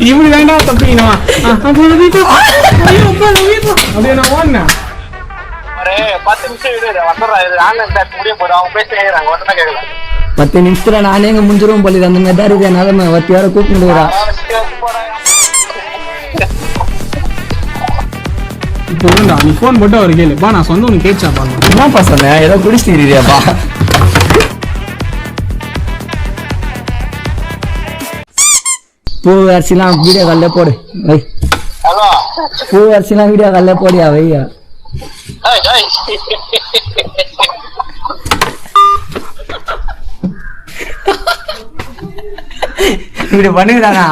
இப்படி வேண்டாம் தப்பிக்கணுமா அப்படியே நான் ஓடினேன். 10 நிமிஷத்துல நானே எங்க முடிஞ்சிரும் போல அந்த மாதிரி தான் இருக்கு. நிலைமை வத்தி வேற கூப்பிட்டு வரா. இப்போ நீ போன் போட்டு அவர் கேளுப்பா, நான் சொந்த உனக்கு கேட்சா பாருங்க. என்னப்பா சொன்னேன், ஏதோ குடிச்சிருக்கியாப்பா? பூ அரிசிலாம் வீடியோ காலில் போடு வை. பூ அரிசிலாம் வீடியோ காலில் போடியா வையா. இப்படி பண்ணுறானா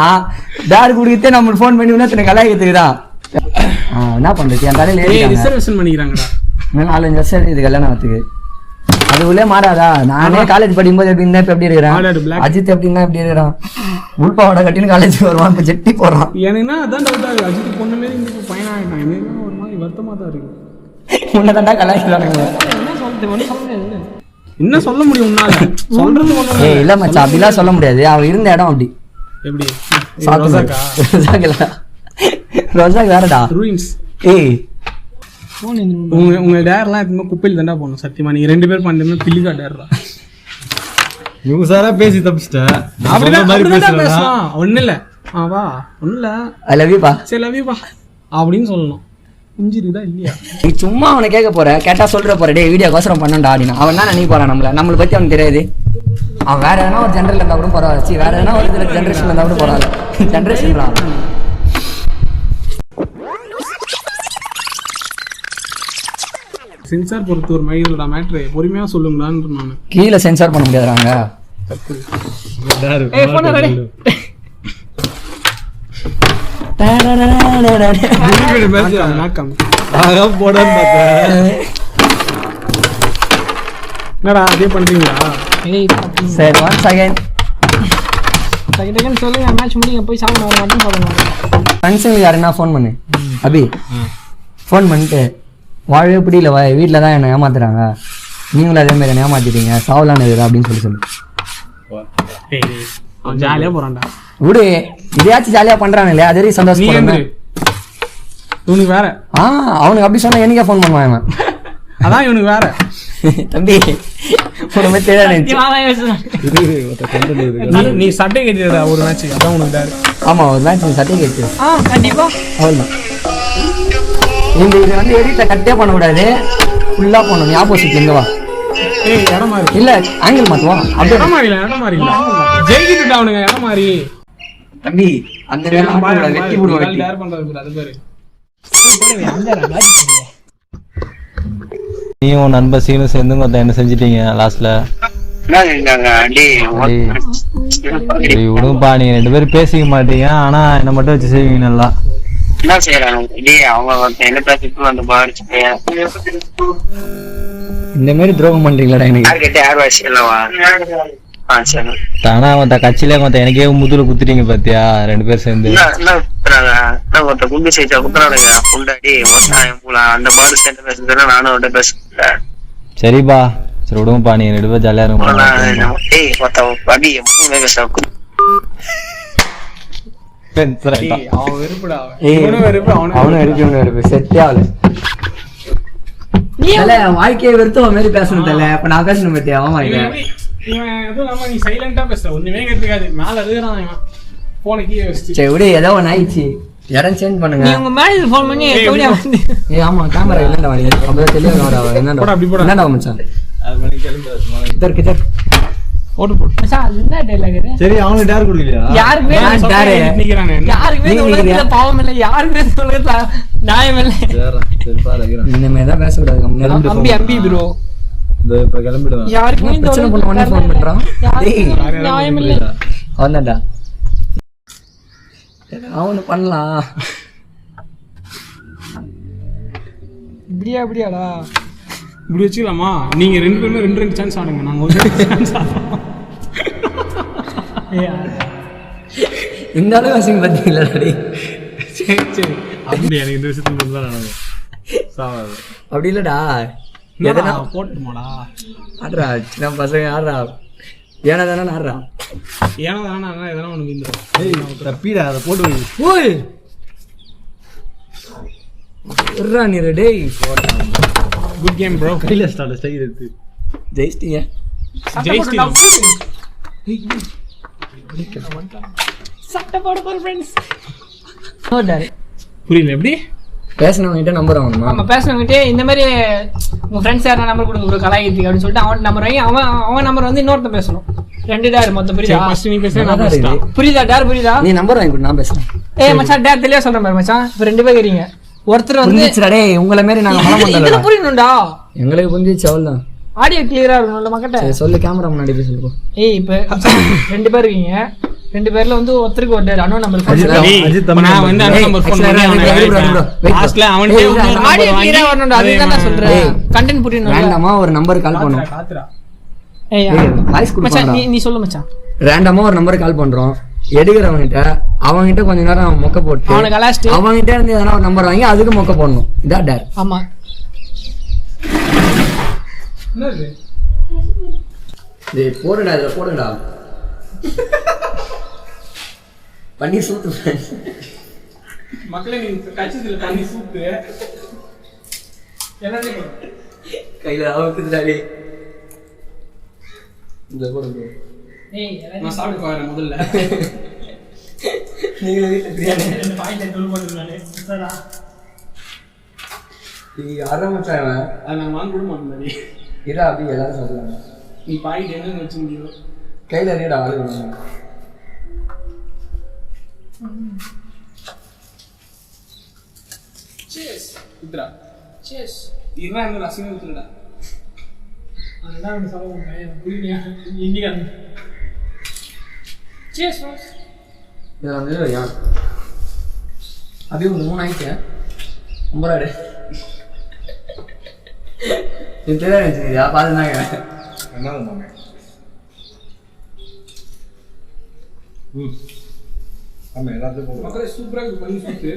டாரு குடிக்கத்தே நம்மளுக்கு ஃபோன் பண்ணி இன்னும் கலாய்க்கிறதுக்குதான். என்ன பண்றது, என் கடையில் ரிசர்வேஷன் பண்ணிக்கிறாங்கடா. 4-5 வருஷம் இது கல்யாணத்துக்கு. அதுக்குள்ளே மாறாதா? நானே காலேஜ் படிக்கும்போது எப்படி இருந்தா இப்ப எப்படி இருக்கிறான். அஜித் எப்படின்னா எப்படி இருக்கிறான், உள்பாவோட கட்டின்னு காலேஜுக்கு வருவான், இப்ப ஜெட்டி போடுறான். ஏன்னா அதான் அஜித் பொண்ணு மாரி இந்த பையனா ஆகிட்டான். எனக்கு ஒரு மாதிரி வருத்தமா தான் இருக்கு. உன்னதாண்டா கலாய்க்கிறானுங்க. என்ன சொல்ல முடியும் உன்னால? சொல்றது ஒண்ணு இல்ல மச்சான், அப்படிலாம் சொல்ல முடியாது. அவன் இருந்த இடம் அப்படி. எப்படி ரோசாக்கு வேறடா ரூயின்ஸ். ஏய் உங்க டேர்லாம் எப்பவுமே குப்பையில் தாண்டா போகணும். சத்தியமா நீங்க 2 பேர் பண்ணி பில்லிகா டேர்லாம் இவங்க சாரா பேசி தப்பிச்சிட்டேன். ஒண்ணு இல்ல வா ஒண்ணு இல்ல ஐ லவ் யூ பா, சரி லவ் யூ பா அப்படின்னு சொல்லணும். புரிஞ்சிருக்குதா இல்லையா? நீ சும்மா அவனை கேட்க போற, கேட்டா சொல்ற போற டே வீடியோ கோசரம் பண்ணண்டா அப்படின்னு. அவன் தான் நினைக்க போறான் நம்மளை பத்தி அவனுக்கு தெரியாது. அவன் வேற எதனா ஒரு ஜென்ரல் இருந்தா கூட பரவாயில்ல, வேற எதனா ஒரு இதுல ஜென்ரேஷன் இருந்தா கூட பரவாயில்ல. ஜென்ரேஷன் சென்சார் பொறுத்து ஒரு மைலோட மேட்ரு பொறுமையா சொல்லுங்களான்னு நான். கீழே சென்சார் பண்ண முடியாதுறாங்க. என்னடா அதே பண்றீங்களா? சரி ஒன் செகண்ட் சொல்லுங்க, மேட்ச் முடிங்க போய் சாப்பிட மட்டும் போகணும். ஃப்ரெண்ட்ஸுங்களுக்கு யாருன்னா ஃபோன் பண்ணு அபி, ஃபோன் பண்ணிட்டு வாழவே பிடிக்கல வீட்டில் தான் என்னை ஏமாத்துறாங்க, நீங்களும் அதே மாதிரி என்ன ஏமாத்திட்டீங்க, சாவலான்னு அப்படின்னு சொல்லு. ஜாலியா போறான்டா விடு, இதையாச்சும் ஜாலியா பண்றானு இல்லையா, அதே சந்தோஷம். இவனுக்கு வேற அவனுக்கு அப்படி சொன்னா எனக்கே ஃபோன் பண்ணுவான் அவன். அதான் இவனுக்கு வேற தம்பி நீ சட்டை கேட்டு ஒரு மேட்ச் அதான் உனக்கு. ஆமா ஒரு மேட்ச் சட்டை கேட்டு கண்டிப்பா அவ்வளவுதான். நீங்க இதை வந்து எடிட்ல கட்டே பண்ண கூடாது, ஃபுல்லா போகணும். நீ ஆப்போசிட் எங்க வா. இடம் மாறி இல்ல ஆங்கிள் மாத்துவோம். அப்படியே இடம் மாறி இடம் மாறி இல்ல ஜெயிக்கிட்டு அவனுங்க இடம் மாறி. தம்பி அந்த வெட்டி விடுவோம். டேர் பண்றது அது பேரு. நீயும் உன் நண்பர் சீனும் சேர்ந்து மொத்தம் என்ன செஞ்சிட்டீங்க லாஸ்ட்ல? விடுங்கப்பா, நீங்க 2 பேரும் பேசிக்க மாட்டீங்க, ஆனா என்ன மட்டும் வச்சு செய்வீங்க நல்லா. என்ன செய்யறாங்க இந்த மாதிரி துரோகம் பண்றீங்களா எனக்கு? ஆனா மொத்த கட்சியில மொத்த எனக்கே முதுல குத்துட்டீங்க பாத்தியா 2 பேர் சேர்ந்து. குண்டு சேர்த்தா குத்துறானுங்க குண்டாடி அந்த பாரு சேர்ந்து பேசுறதுல நானும் அவட்ட பேசுறேன். சரிப்பா சரி விடுங்கப்பா, நீங்க 2 பேரும் ஜாலியா இருக்கும். வாழ்க்கையை வெறுத்து அவன் மாதிரி பேசணும் தெரியல. இப்ப நான் பேசணும் பத்தியா அவன் நீ சைலண்டா பேசுற ஒண்ணுமே கேட்காது. மேல இருக்கிறான் போன கீழே வச்சு. சரி விடு, ஏதோ ஒன்று ஆயிடுச்சு, இடம் சேஞ்ச் பண்ணுங்க. நீ உங்க மேனேஜர் ஃபோன் பண்ணி எப்படியா வந்து ஆமா கேமரா இல்லடா வாடி அப்படியே தெளிவா என்னடா அப்படி போடா. என்னடா மச்சான் அது மணி கிளம்பி இதற்கு ஓட்டு போடு மச்சான் என்ன டயலாக் இது? சரி அவனுக்கு டேர் கொடுக்கலையா? யாருக்குமே நிக்கிறானே யாருக்குமே சொல்றதுல பாவம் இல்ல, யாருக்குமே சொல்றதுல நியாயம் இல்ல. சரி பாருங்க இந்த மாதிரி தான் பேசக்கூடாது. அம்பி ப்ரோ இந்த இப்ப கிளம்பிடுவேன். யாருக்குமே இந்த பிரச்சனை பண்ண உடனே ஃபோன் பண்றான். நியாயம் இல்ல. அவன்தான்டா அவனு பண்ணலாம். இப்படியாடா இப்படி வச்சுக்கலாமா? நீங்க 2 பேருமே 2 சான்ஸ் ஆடுங்க, நாங்க ஒரு சான்ஸ் ஆடுறோம். இந்த அளவு வசிங்க பார்த்தீங்களா? சரி சரி அப்படி எனக்கு இந்த விஷயத்துல தான் நடக்கும். அப்படி இல்லடா, எதனா போட்டுமாடா ஆடுறா சின்ன பசங்க ஆடுறா ஏன்னா தானே ஆடுறா ஏன்னா தானே எதனா ஒன்று விந்துடும் தப்பிடா அதை போட்டு வை. ஓய் இருடா நீ டேய் குட் கேம் ப்ரோ கையில ஸ்டார்ட் ஸ்டைல் இருக்கு. ஜெயிச்சிட்டீங்க ஜெயிச்சிட்டோம் சட்டை போட போற ஃப்ரெண்ட்ஸ் புரியல எப்படி பேசினவங்கிட்ட நம்பர் ஆகணுமா நம்ம பேசுனவங்கிட்டே இந்த மாதிரி உங்க ஃப்ரெண்ட்ஸ் யாரா நம்பர் கொடுங்க ப்ரோ கலாய்க்கிறதுக்கு அப்படின்னு சொல்லிட்டு அவன் நம்பர் வாங்கி அவன் நம்பர் வந்து இன்னொருத்தன் பேசணும் 2 டேர் மொத்தம் புரியுதா ஃபர்ஸ்ட் நீ பேசுற நான் பேசுறேன் புரியுதா டேர் புரியுதா நீ நம்பர் வாங்கி கொடு நான் பேசுறேன் ஏய் மச்சான் டேர் தெளிவா சொல்றேன் பாரு மச்சான் இப்ப 2 பேர் இருக்கீங்க ஒருத்தர் வந்து புரிஞ்சிச்சுடா டேய் உங்களை மாரி நாங்க மனம் இதுல பண்ணல புரியணும்டா எங்களுக்கு புரிஞ்சிச்சு அவ்வளவுதான் ஆடியோ கிளியரா இருக்கணும்ல மக்கட்ட சரி சொல்லு கேமரா முன்னாடி போய் சொல்லுப்போ ஏய் இப்ப 2 பேர் இருக்கீங்க 2 பேர்ல வந்து ஒருத்தருக்கு ஒரு டேர் அண்ணன் நம்பர் நான் வந்து அந்த நம்பர் ஃபோன் பண்ணி லாஸ்ட்ல அவன்டே ஆடியோ கிளியரா வரணும்டா அதுதான் நான் சொல்றேன் கண்டென்ட் புரியணும்ல ரேண்டமா ஒரு நம்பர் கால் பண்ணோம் காத்துறா ஏய் வாய்ஸ் மச்சான் கொடுப்பாங்க நீ சொல்லு மச்சான் ரேண்டமா ஒரு நம்பர் கால் பண்றோம் எடுக்கிறவங்கிட்ட அவங்கிட்ட கொஞ்ச நேரம் அவன் மொக்க போட்டு அவனை கலாச்சிட்டு அவங்கிட்ட இருந்து எதனா ஒரு நம்பர் வாங்கி அதுக்கு மொக்க போடணும் இதான் டேர் ஆமா என்னது டேய் போடுடா இதுல போடுடா பண்ணி சூத்து மக்களே நீ கட்சில தண்ணி சூப்பு என்னது கையில அவுக்குதுடா டேய் இந்த போடு ஏய் நான் சாப்பிட்டு போறேன் முதல்ல நீங்க வீட்ல பிரியாணி இந்த பாயிண்ட் டூல் பண்ணிருந்தானே சரா நீ ஆரம்பிச்சாங்க அது நான் வாங்க கூட மாட்டேன் இதா அப்படி எல்லாரும் சொல்றாங்க நீ பாயிண்ட் என்ன வச்சு முடியும் கையில எறியடா ஆளு வேணும் cheers இத்ரா cheers இறா இந்த ரசம் ஊத்துடா அதான் வந்து சொல்லுங்க புரியலையா இந்தியா cheers boss இது வந்து யார் அப்படியே ஒரு 3 ஆயிடுச்சு நம்பராடு இது தெரியாது பாத்துனாங்க என்ன மாமே ஆமா எல்லாத்தையும் போடுவோம். மக்களே சூப்பரா இருக்கு பண்ணி சூப்பு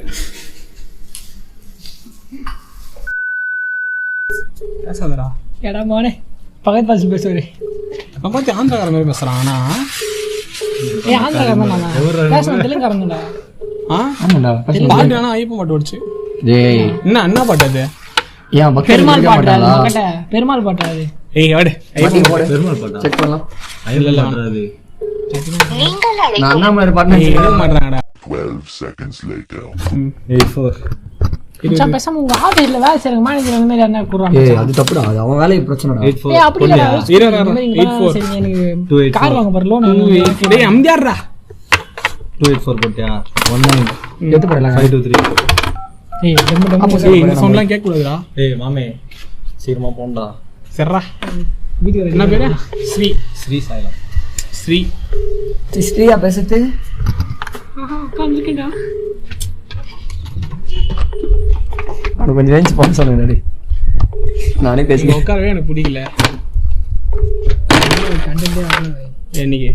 பேசாதடா எடா மோனே பக்கத்து பாசி பேசுவாரு நான் பார்த்து ஆந்திராக்கார மாதிரி பேசுறான் ஆனா ஏய் ஆந்திராக்காரன் நான் பேசுறேன் தெலுங்காரன்டா ஆமாடா பாட்டு ஆனா ஐயப்ப பாட்டு ஓடிச்சு டேய் என்ன பாட்டு அது ஏன் பக்கத்துல பெருமாள் இருக்க பாட்டு மாட்டாங்களா மக்கட்ட பெருமாள் பாட்டு அது ஏய் ஆடு பாட்டி போடு பெருமாள் பாட்டா செக் பண்ணலாம் இல்ல அது நான் அண்ணாமலை பாட்டு எழுத மாட்டாங்கடா 12 seconds later. 84 மச்சான் பேசாம உங்க ஆபீஸ்ல வேலை செய்யற மேனேஜர் அந்த மாதிரி என்ன கூறாங்க ஏய் அது தப்புடா அது அவன் வேலையை பிரச்சனைடா 84 ஏய் அப்படி இல்ல இரு, இரு, இரு. 84. சரி எனக்கு 284. கார் வாங்க போற லோன் டேய் அம்தியாடுறா 284 போட்டியா 19 எடுத்து போடலாம் 523 ஏய் ரொம்ப ஏய் இந்த சவுண்ட்லாம் கேட்க கூடாதுடா ஏய் மாமே சீக்கிரமா போண்டா சரிடா வீடியோ என்ன பேரு ஸ்ரீ ஸ்ரீ சாய்லாம் ஸ்ரீ ஸ்ரீயா பேசுறது காமிக்கடா அது கொஞ்சம் ரேஞ்ச் பண்ண சொல்லுங்க டேய் நானே இங்க பேசுறேன் உட்காரவே எனக்கு பிடிக்கல கண்டென்ட்டே வரல இன்னைக்கு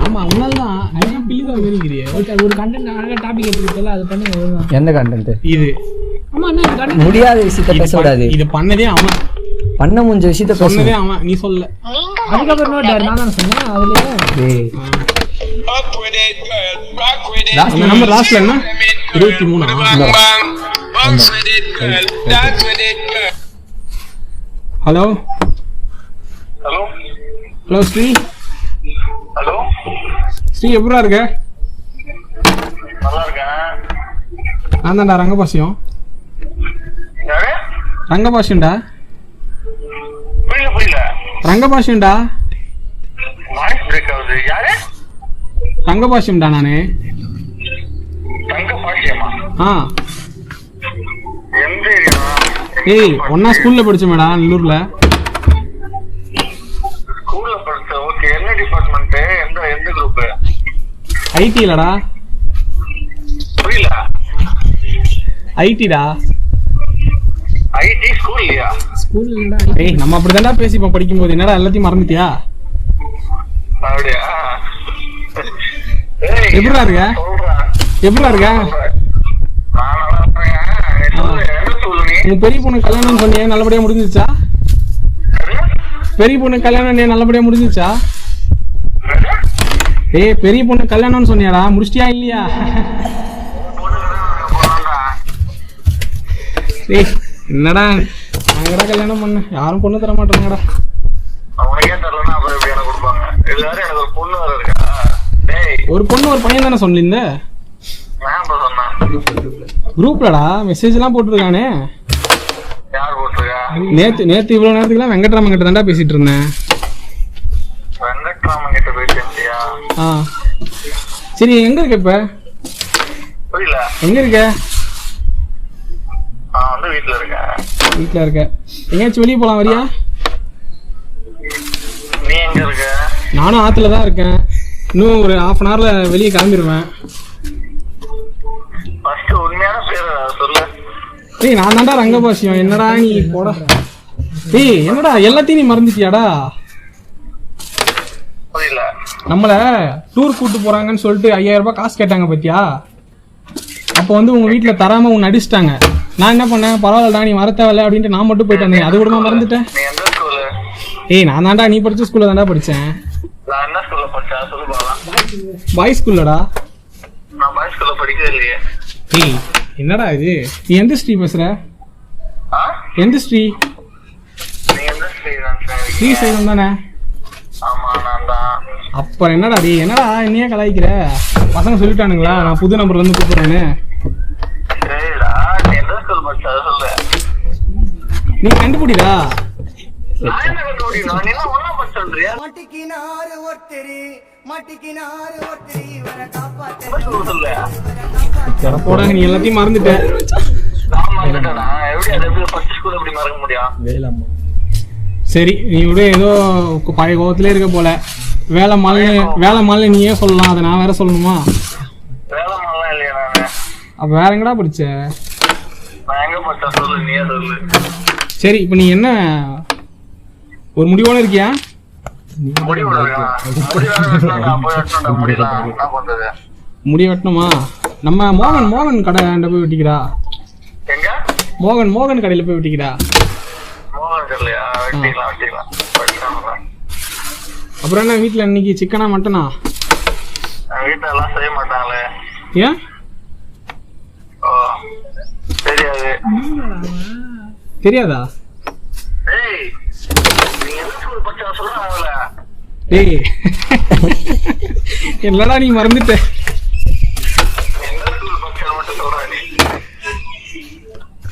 ஆமா உன்னால்தான் அதான் பிள்ளைதான் மாரிக்கிறியே ஒரு கண்டென்ட் அழகா டாபிக் எடுத்துக்கிட்டல அது பண்ணுங்க ஒழுங்கா எந்த கண்டென்ட் இது ஆமா என்ன கண்டென்ட் முடியாத விஷயத்த பேச விடாது இது பண்ணதே அவன் பண்ண முடிஞ்ச விஷயத்த பேச சொன்னதே அவன் நீ சொல்ல அதுக்கப்புறம் நோட் நான் தான் சொன்னேன் அதுல டேய் அந்த நம்பர் லாஸ்ட்ல என்ன 23 hello hello hello Sri hello Sri எப்படா இருக்க நல்லா இருக்கேன். நான் தான்டா ரங்கபாசியம் யாரு? ரங்கபாசியம்டா புரியல ரங்கபாசியம்டா வாய்ஸ் பிரேக் ஆகுது. யாரு? ரங்கபாசியம்டா நானு தங்க பாட்டியம்மா. ஆ எந்த ஏரியா? ஏய் ஒன்னா ஸ்கூல்ல படிச்சோமேடா நல்லூர்ல ஸ்கூல்ல படிச்ச. ஓகே, என்ன டிபார்ட்மெண்ட்? எந்த குரூப்? ஐடி இல்லடா புரியல. ஐடிடா ஐடி ஸ்கூல் இல்லையா? ஸ்கூல்ல இல்லடா ஏய் நம்ம அப்படிதான்டா பேசிப்போம் படிக்கும்போது என்னடா எல்லாத்தையும் மறந்துட்டியா அப்படியா? ஏய், எப்படிடா இருக்க சொல்றேன். எப்படிடா இருக்க நான் நல்லா இருக்கேன். நீ சொல்லு, என்ன சொல்லு நீ? உங்க பெரிய பொண்ணு கல்யாணம் சொன்னியே நல்லபடியா முடிஞ்சிச்சா பெரிய பொண்ணு கல்யாணம் நல்லபடியா முடிஞ்சிச்சா? ஏய் பெரிய பொண்ணு கல்யாணம்னு சொன்னியாடா, முடிச்சிட்டியா இல்லையா? ஏய் என்னடா நாங்கடா கல்யாணம் பண்ண, யாரும் பொண்ணு தர மாட்டாங்கடா. ஒரு பொண்ணு ஒரு பையன் தானே சொல்லியிருந்த குரூப்லடா மெசேஜ் எல்லாம் போட்டுருக்கானே. நேத்து இவ்வளவு நேரத்துக்குலாம் வெங்கட்ராமன் கிட்ட தான்டா பேசிட்டு இருந்தேன். சரி எங்க இருக்க இப்ப? எங்க இருக்க? வீட்டுல இருக்க. எங்கேயாச்சும் வெளியே போலாம் வரியா? நானும் ஆத்துல தான் இருக்கேன். இன்னும் ஒரு 1/2 hourல வெளியே கிளம்பிடுவேன். ஏய் நான் தான்டா ரங்கபாசியம். என்னடா நீ போடா. ஏய் என்னடா எல்லாத்தையும் நீ மறந்துட்டியாடா? நம்மள டூர் கூட்டு போறாங்கன்னு சொல்லிட்டு 5000 ரூபாய் காசு கேட்டாங்க பத்தியா? அப்போ வந்து உங்க வீட்டுல தராம உன்னை அடிச்சிட்டாங்க. நான் என்ன பண்ணேன், பரவாயில்லடா நீ வர தேவையில்ல அப்படின்ட்டு நான் மட்டும் போயிட்டு வந்தேன். அது கூட மறந்துட்டேன். ஏய் நான் தான்டா, நீ படிச்ச ஸ்கூல்ல தான்டா படிச்சேன். பாய்ஸ் ஸ்கூல்லடா. ஏய் என்னடா இது, நீ எந்த ஸ்ட்ரீ பேசுற? எந்த ஸ்ட்ரீ? ஸ்ரீ சைலம் தானே? அப்புறம் என்னடா டே, என்னடா என்னையே கலாய்க்கிற? பசங்க சொல்லிட்டானுங்களா நான் புது நம்பர்ல இருந்து கூப்பிடுறேன்னு? நீ கண்டுபிடிடா. போடா நீ எல்லாத்தையும் மறந்துட்ட. சரி நீ விட ஏதோ பழைய கோபத்திலே இருக்க போல. வேலை மாலை நீயே சொல்லலாம், அதை நான் வேற சொல்லணுமா? அப்ப வேற எங்கடா படிச்ச? சரி இப்ப நீ என்ன ஒரு முடிவோட இருக்கியா? முடி வெட்டணுமா? நம்ம மோகன் கடை போய் வெட்டிக்கிறா. மோகன் கடையில போய் வெட்டிக்கிறா. அப்புறம் என்ன வீட்டுல இன்னைக்கு சிக்கனா மட்டனா? வீட்டுல எல்லாம் செய்ய மாட்டாங்களே. ஏன் தெரியாதா? டேய் என்னடா நீ மறந்துட்ட?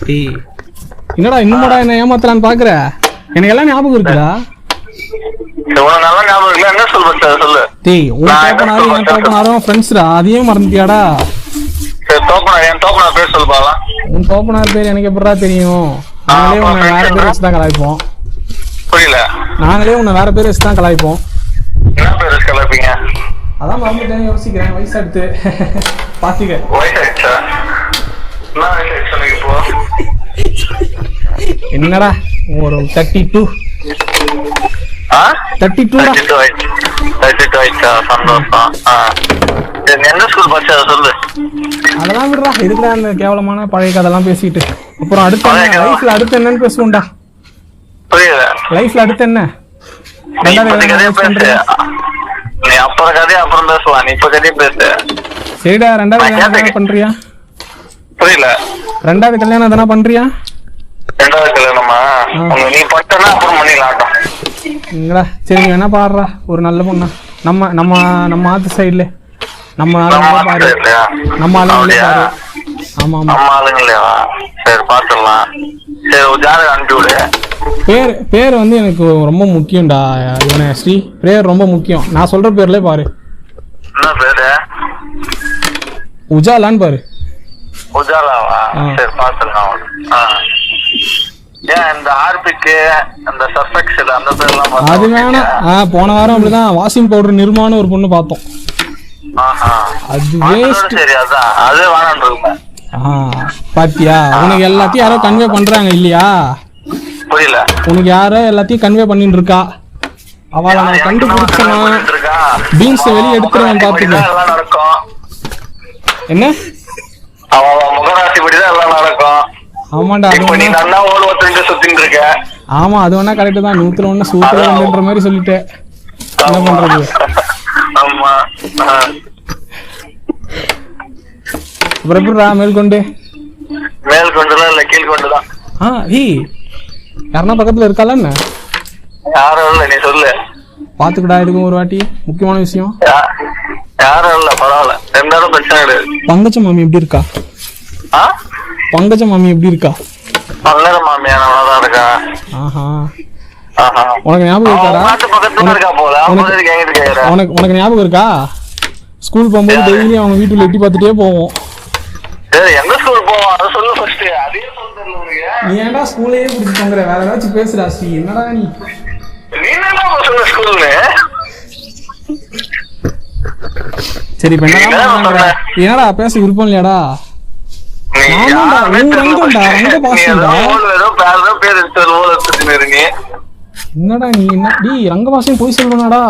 டேய் என்னடா இன்னும்டா என்ன ஏமாத்தலான்னு பாக்குற? எனக்கு எல்லாம் ஞாபகம் இருக்குடா. டேய் உன் தோப்பனாரும் என் தோப்பனாரும் ஃப்ரெண்ட்ஸ்டா, அதையும் மறந்துட்டியாடா? உன் தோப்பனார் பேர் எனக்கு எப்படா தெரியும்? நாங்களே உன்னை வேற பேர் வச்சுதான் கலாய்ப்போம். நாங்களே உன்னை வேற பேர் வச்சுதான் கலாய்ப்போம். அதான் மறந்துட்டேன்னு யோசிக்கிறேன். வயசு எடுத்து பாத்துக்க. என்னடா ஒரு 32 அதெல்லாம் விடுறா. இதுக்குடா அந்த கேவலமான பழைய கதெல்லாம் பேசிட்டு. அப்புறம் அடுத்து என்னன்னு பேசுவோம்டா. லைஃப்ல அடுத்து என்ன? சரிடா ரெண்டாவது கல்யாணம் பண்றியா? புரியல. ரெண்டாவது கல்யாணம் தானே பண்றியா? ரெண்டாவது கல்யாணமா? நீ பட்டனா அப்புறம் பண்ணிடலாம். சரி நீ என்ன பாடுறா ஒரு நல்ல பொண்ணா நம்ம நம்ம நம்ம ஆத்து சைடுல நம்ம ஆளுங்களே பாரு. நம்ம ஆளுங்களே பாரு. ஆமா ஆமா நம்ம ஆளுங்களே. சரி பாத்துடலாம். சரி ஜாதகம் அனுப்பி விடு. பேர் வந்து எனக்கு ரொம்ப முக்கியம்டா. இவனை ஸ்ரீ பேர் ரொம்ப முக்கியம். நான் சொல்ற பேர்ல பாரு. என்ன பேரு? உஜாலான்னு பாரு. உஜாலாவா? சரி பாத்துடலாம். அது வேணாம். போன வாரம் அப்படிதான் வாஷிங் பவுடர் நிர்மான்னு ஒரு பொண்ணு பார்த்தோம். அது வேஸ்ட். பாத்தியா உனக்கு எல்லாத்தையும் யாரோ கன்வே பண்றாங்க இல்லையா? புரியல. உனக்கு யாரோ எல்லாத்தையும் கன்வே பண்ணிட்டு இருக்கா. அவளை நான் கண்டுபிடிச்சனா பீன்ஸ் வெளியே எடுத்துருவேன் பாத்துக்க. என்ன அவன் முகராசி படிதான் எல்லாம் நடக்கும். ஆமாண்டா அது இப்ப நீ வேணா நல்லா ஓடு ஒருத்தருக்கு சுத்தின்னு இருக்க. ஆமா அது வேணா கரெக்ட் தான் 100 சூப்பர் இல்லைன்ற மாதிரி சொல்லிட்டேன் என்ன பண்றது ஆமா. அப்புறம் எப்படிடா மேல்கொண்டு மேல் கொண்டுலாம் இல்ல, கீழ் கொண்டுதான். ஏய் யாருன்னா பக்கத்துல இருக்கால என்ன யாரும் இல்ல, நீ சொல்லு. பாத்துக்கடா இருக்கும் ஒரு வாட்டி முக்கியமான விஷயம். யாரும் இல்ல, பரவாயில்ல, இருந்தாலும் பிரச்சனை கிடையாது. பங்கஜ மாமி எப்படி இருக்கா? பங்கஜ மாமி எப்படி இருக்கா? பங்கஜ மாமியா நல்லாதான் இருக்கா. ஆஹா உனக்கு ஞாபகம் இருக்காடா? உனக்கு ஞாபகம் இருக்கா? ஸ்கூல் போகும்போது டெய்லி அவங்க வீட்டுல எட்டி பார்த்துட்டே போவோம். எந்த ஸ்கூல் போவோம் அதை சொல்லு ஃபர்ஸ்ட். அதே சொல்லுங்க. நீ ஏன்டா ஸ்கூலையே பிடிச்சி தங்குற? வேற ஏதாச்சும் பேசுடா ஸ்ரீ. என்னடா நீ சொன்ன ஸ்கூல்னு? சரி இப்ப என்னடா பேச விருப்பம் இல்லையாடா? என்னடா நீ ரங்கபாசையும் போய் சொல்லுனாடா.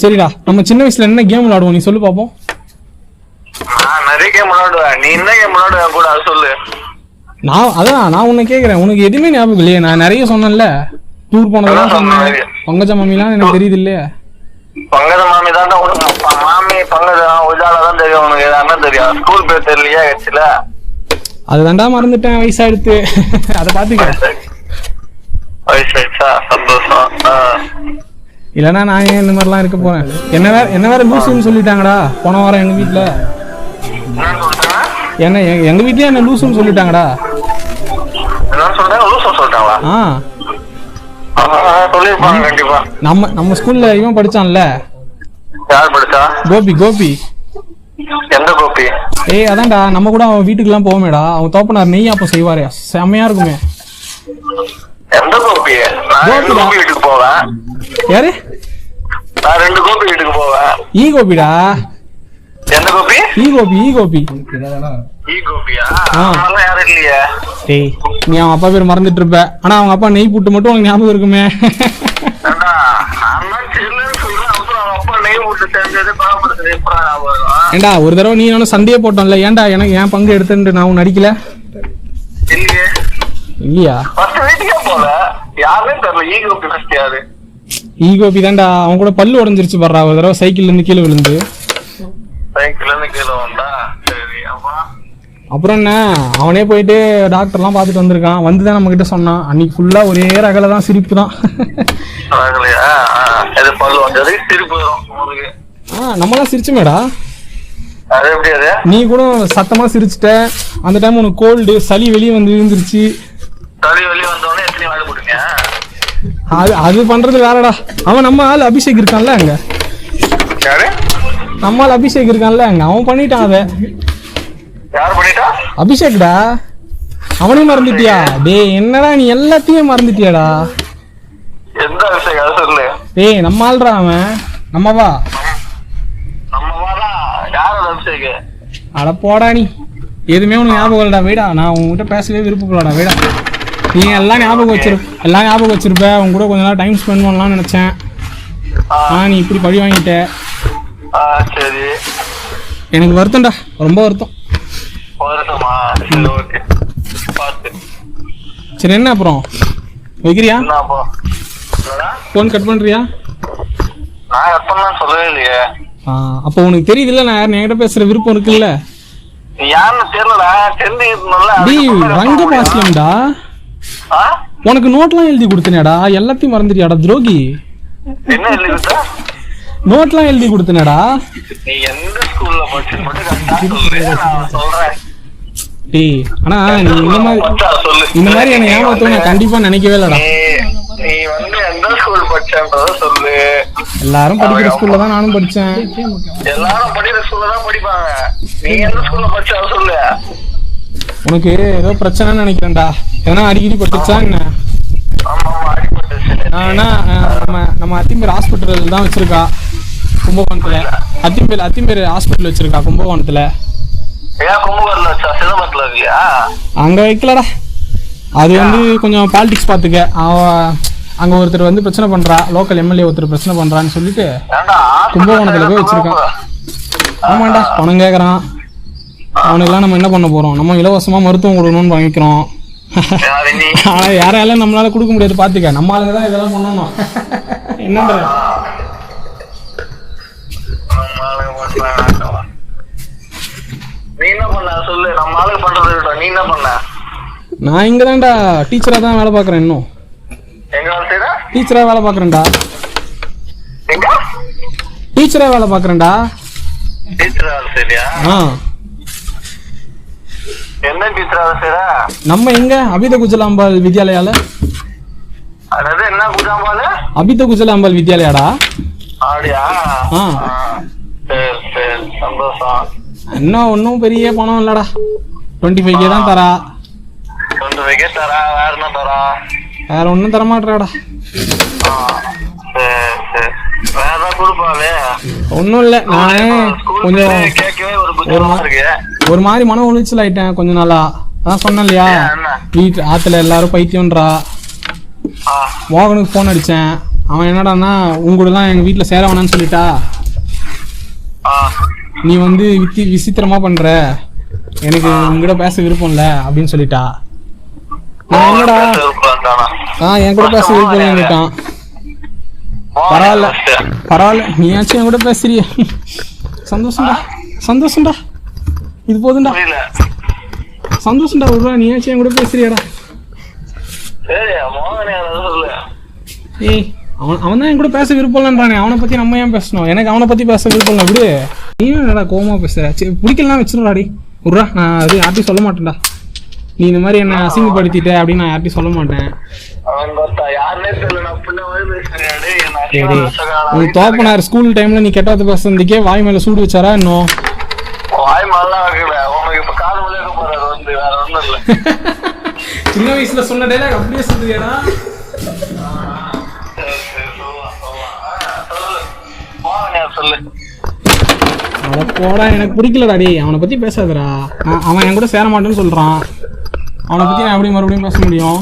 சரிடா நம்ம சின்ன வயசுல என்ன கேம் விளையாடுவோம் நீ சொல்லு பாப்போம். நிறைய கேம் விளையாடுவேன். நீ என்ன கேம் விளையாடுவேன் கூட சொல்லு. நான் உன்னை கேக்குறேன், உனக்கு எதுவுமே ஞாபகம் இல்லையே? நான் நிறைய சொன்னேன்ல, டூர் போனதெல்லாம் சொன்னேன். பங்கஜ மாமிலாம் எனக்கு தெரியுது இல்லையா? பங்கஜ மாமி தான் மாமி பங்கஜம் உஜாலதான் தெரியும். உனக்கு என்ன தெரியும்? ஸ்கூல் பேர் தெரியலையா கட்சியில? அதுதான்டா மறந்துட்டேன், வயசாயிடுத்து. அதை பாத்துக்க. வயசாயிடுச்சா? சந்தோஷம். இல்லன்னா நான் ஏன் இந்த மாதிரிலாம் இருக்க போறேன்? என்ன வேற லூசுன்னு சொல்லிட்டாங்கடா போன வாரம் எங்க வீட்டுல. என்ன எங்க வீட்லயே என்ன லூசுன்னு சொல்லிட்டாங்கடா. நம்ம ஸ்கூல்ல இவன் படிச்சான்ல, யார் படிச்சா? கோபி. எந்த கோபி? ஏய் அதான்டா நம்ம கூட அவன் வீட்டுக்கு எல்லாம் போவோமேடா. அவன் தோப்பனார் நெய் அப்ப செய்வாரே, செம்மையா இருக்குமே. எந்த கோபி? கோபி வீட்டுக்கு போவேன். யாரு? நான் 2 கோபி வீட்டுக்கு போவேன். கோபிடா. எந்த கோபி? கோபி. கோபியா? யாரும் இல்லையே. டேய் நீ அவன் அப்பா பேர் மறந்துட்டு இருப்ப. ஆனா அவங்க அப்பா நெய் புட்டு மட்டும் உனக்கு ஞாபகம் இருக்குமே. ஏண்டா ஒரு தடவை நீ நானும் சண்டையே போட்டோம்ல, ஏன்டா எனக்கு என் பங்கு எடுத்துட்டு நான் உன் நடிக்கல இல்லையா? கோபி தான்டா. அவன் கூட பல்லு உடஞ்சிருச்சு பாடுறா ஒரு தடவை சைக்கிள்ல இருந்து கீழே விழுந்து. அப்புறம் என்ன அவனே போயிட்டு டாக்டர்லாம் பார்த்துட்டு வந்திருக்கான். வந்துதான் நம்ம கிட்ட சொன்னான். அன்னைக்கு ஃபுல்லா ஒரே ரகல தான், சிரிப்பு தான். நம்மளாம் சிரிச்சுமேடா. நீ கூட சத்தமா சிரிச்சுட்ட. அந்த டைம் உனக்கு கோல்டு சளி வெளியே வந்து இருந்துருச்சு. அது பண்றது வேறடா. அவன் நம்ம ஆள் அபிஷேக் இருக்கான்ல அங்க, நம்ம ஆள் அபிஷேக் இருக்கான்ல அங்க, அவன் பண்ணிட்டான் அத. அபிஷேக்டா. அவனையும் மறந்துட்டியா? டேய் என்னடா நீ எல்லாத்தையும் மறந்துட்டியாடா? டேய் நம்ம ஆள்றா அவன். நம்மவா அட போடா நீ. எதுவுமே உனக்கு ஞாபகம் இல்லடா. வேடா நான் உங்ககிட்ட பேசவே விருப்பப்படா. வேடா நீ எல்லாம் ஞாபகம் வச்சிருப்ப. உங்க கூட கொஞ்ச நேரம் டைம் ஸ்பெண்ட் பண்ணலாம்னு நினைச்சேன். நீ இப்படி பழி வாங்கிட்ட. எனக்கு வருத்தம்டா, ரொம்ப வருத்தம். சரி என்ன அப்புறம் வைக்கிறியா? போன் கட் பண்றியா? அப்ப உனக்கு தெரியுதுல்ல நான் யாரு என்கிட்ட பேசுற விருப்பம் இருக்குல்ல. ரங்கபாசியம்டா. உனக்கு நோட்லாம் எழுதி கொடுத்தனேடா, எல்லாத்தையும் மறந்துட்டியாடா துரோகி. நோட்லாம் எழுதி கொடுத்தனேடா. டேய் ஆனா நீ இந்த மாதிரி என்ன ஏமாத்த நான் கண்டிப்பா நினைக்கவே இல்லடா. எல்லாரும் படிக்கிற ஸ்கூல்ல தான் நானும் படிச்சேன். உனக்கு ஏதோ பிரச்சனைன்னு நினைக்கிறேன்டா. எதனா அடிக்கடி பட்டுச்சா என்ன? நம்ம அத்திம்பேர் ஹாஸ்பிட்டல் தான் வச்சிருக்கா கும்பகோணத்துல. அத்திம்பேர் ஹாஸ்பிட்டல் வச்சிருக்கா கும்பகோணத்துல. அங்க வைக்கலடா. அது வந்து கொஞ்சம் பாலிடிக்ஸ் பாத்துக்க. அங்க ஒருத்தர் வந்து பிரச்சனை பண்றா, லோக்கல் எம்எல்ஏ ஒருத்தர் பிரச்சனை பண்றான்னு சொல்லிட்டு கும்பகோணத்துல போய் வச்சிருக்கான். ஆமாண்டா பணம் கேக்குறான். அவனுக்கெல்லாம் நம்ம என்ன பண்ண போறோம்? நம்ம இலவசமா மருத்துவம் கொடுக்கணும்னு வாங்கிக்கிறோம். யாரு நீ? ஆனா யாராலும் நம்மளால கொடுக்க முடியாது. பாத்துக்க, நம்ம ஆளுங்க தான் இதெல்லாம் பண்ணணும். என்னன்ற நம்ம ஆளுங்க பண்றாங்க. நீ என்ன பண்ண சொல்லு. நம்ம ஆளுங்க பண்றது இருக்கட்டும். நீ என்ன பண்ண? நான் இங்க தான்டா டீச்சரா தான் வேலை பாக்குறேன். இன்னும் எங்க வேலை செய்யற? டீச்சரா வேலை பாக்குறேன்டா. எங்க? டீச்சரா வேலை பாக்குறேன்டா. டீச்சர் வேலை செய்யறியா? என்ன டீச்சர் வேலை செய்யற? நம்ம எங்க அபித குஜலாம்பாள் வித்யாலயால. அதாவது என்ன குஜாம்பாலு? அபித குஜலாம்பாள் வித்யாலயாடா. அப்படியா? சரி சரி, சந்தோஷம். இன்னும் ஒன்றும் பெரிய பணம் இல்லடா. 25K தான் தரா. 25K தரா? வேற என்ன தரா? வேற ஒன்றும் தரமாட்டாடா. சரி சரி, வேற ஏதாவது கொடுப்பாளே? ஒன்றும் இல்லை, நான் கொஞ்சம் கேட்கவே ஒரு குஜாமா இருக்கு. ஒரு மாதிரி மன உளைச்சல் ஆயிட்டேன் கொஞ்ச நாளா. அதான் சொன்னேன் இல்லையா, வீட்டு ஆத்துல எல்லாரும் பைத்தியம்ன்றா. மோகனுக்கு ஃபோன் அடிச்சேன். அவன் என்னடான்னா உங்களெல்லாம் எங்க வீட்டுல சேர வேணான்னு சொல்லிட்டா. நீ வந்து விசித்திரமா பண்ற, எனக்கு உங்ககிட்ட பேச விருப்பம் இல்ல அப்படின்னு சொல்லிட்டா. நான் என்னடா என் கூட பேச விருப்பம் இல்லைன்னுட்டான். பரவாயில்ல பரவாயில்ல, நீயாச்சும் என் கூட பேசுறிய, சந்தோஷம்டா சந்தோஷம்டா, இது போதும்டா, சந்தோஷம்டா. ஒரு நீயாச்சும் என் கூட பேசுறியாடா. ஏய், அவன் தான் என் கூட பேச விருப்பம் இல்லைன்றானே, அவனை பத்தி நம்ம ஏன் பேசணும்? எனக்கு அவனை பத்தி பேச விருப்பம் இல்லை. விடு, நீயும் என்னடா கோவமா பேசுற? சரி, பிடிக்கலாம் வச்சிருடாடி. விட்றா, நான் அது யார்ட்டையும் சொல்ல மாட்டேன்டா. நீ இந்த மாதிரி என்ன அசிங்கப்படுத்திட்ட அப்படின்னு நான் யார்ட்டையும் சொல்ல மாட்டேன். உன் தோப்பனார் ஸ்கூல் டைம்ல நீ கெட்டாத பேசுறதுக்கே வாய் மேல சூடு வச்சாரா இன்னும்? சின்ன வயசுல சொன்ன டைலாக் அப்படியே சொல்றியாடா? போடா, எனக்கு பிடிக்கலடா. டேய், அவனை பத்தி பேசாதடா. அவன் என் கூட சேர மாட்டேன்னு சொல்றான். அவனை பத்தி நான் எப்படி மறுபடியும் பேச முடியும்?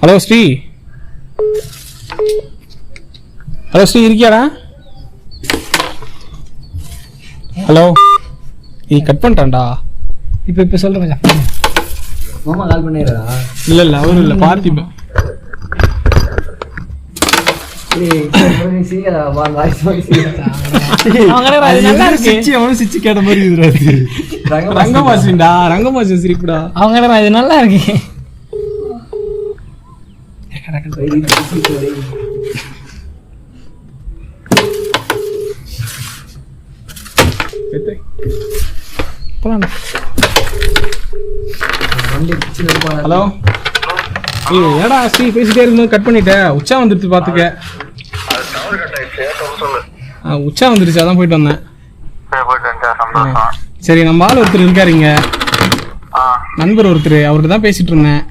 ஹலோ ஸ்ரீ, ஹலோ ஸ்ரீ, இருக்கியாடா? ஹலோ, நீ கட் பண்ணிட்டான்டா. இப்ப சொல்றேன் மச்சான். மாமா கால் பண்ணிடுறா? இல்ல அவரு இல்ல, பார்த்திபன். ரங்கமாசி சிரிப்புடா. அவங்க இது நல்லா இருக்கு. ஹலோ, ஏடா ஸ்ரீ பேசிட்டே இருக்கும்போது கட் பண்ணிட்ட? உச்சா வந்துருச்சு பாத்துக்க. உச்சா வந்துருச்சு, அதான் போயிட்டு வந்தேன். சரி, நம்ம ஆள் ஒருத்தர் இருக்காருங்க, நண்பர் ஒருத்தர், அவர்கிட்ட தான் பேசிட்டு இருந்தேன்.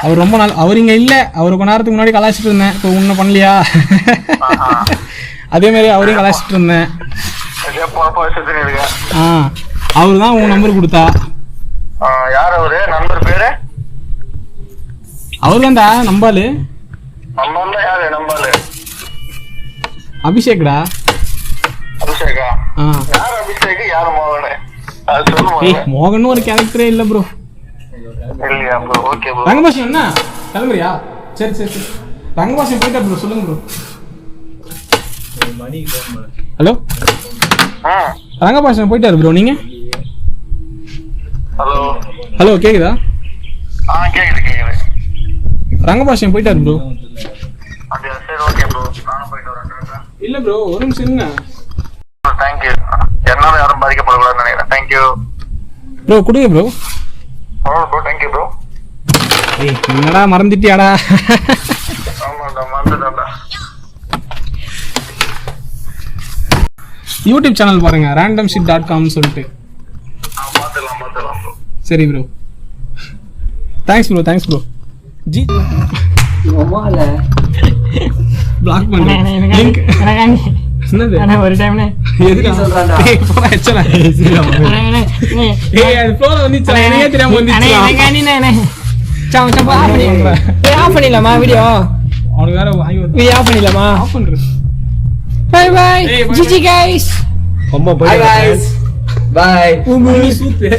அவர் ரொம்ப நாள் அவர் இங்க இல்ல, அவர் கொஞ்ச நேரத்துக்கு முன்னாடி கலாச்சிட்டு இருந்தேன். இப்போ உன்ன பண்ணலையா? அதே மாதிரி அவரையும் கலாச்சிட்டு இருந்தேன். அவரு தான் உன் நம்பர் கொடுத்தா. யார் அவரு? நம்பர் பேரு? அவரு தான்டா நம்பாலு. யாரு நம்பாலு? அபிஷேக்டா. அபிஷேகா? யார் அபிஷேக், யார் மோகனு? மோகன் ஒரு கேரக்டரே இல்ல ப்ரோ. இல்லையா ப்ரோ? Okay bro. ரங்கபாஷம் என்ன கிளம்புறியா? சரி சரி சரி, ரங்கபாஷம் போயிட்டா ப்ரோ. சொல்லுங்க ப்ரோ. ஹலோ, ரங்கபாஷம் போயிட்டாரு ப்ரோ. நீங்க? ஹலோ ஹலோ, கேக்குதா? கேக்குது கேக்குது. ரங்கபாஷம் போயிட்டாரு ப்ரோ. அப்படியா? சரி, ஓகே ப்ரோ, நானும் போயிட்டு வரேன். இல்ல ப்ரோ, ஒரு நிமிஷம் இருங்க. தேங்க்யூ. என்னால யாரும் பாதிக்கப்படக்கூடாதுன்னு நினைக்கிறேன். Thank you bro. கொடுங்க ப்ரோ. Bro, thank you bro. ஏய், என்னடா மறந்துட்டியாடா? ஆமாண்டா, மறந்துட்டேன்டா. யூடியூப் சேனல் பாருங்க, randomshit.com சொல்லிட்டு. பாத்துக்கலாம் ப்ரோ. சரி bro, thanks bro, thanks bro. G block பண்றேன். லிங்க் என்னது? ஒரு டைம் எதுக்கு சொல்றான்டா? ஏய், போடா எச்சல. ஏய், அது ஃப்ளோல வந்துச்சு, எனக்கே தெரியாம வந்துச்சு. ஆஃப் பண்ணிடலாமா வீடியோ? அவனுக்கு வேற வாங்கி வீடியோ ஆஃப் பண்ணிடலாமா? ஆஃப் பண்றது. பை பை ஜிஜி கைஸ் அம்மா Bye guys. Bye. சூப்பு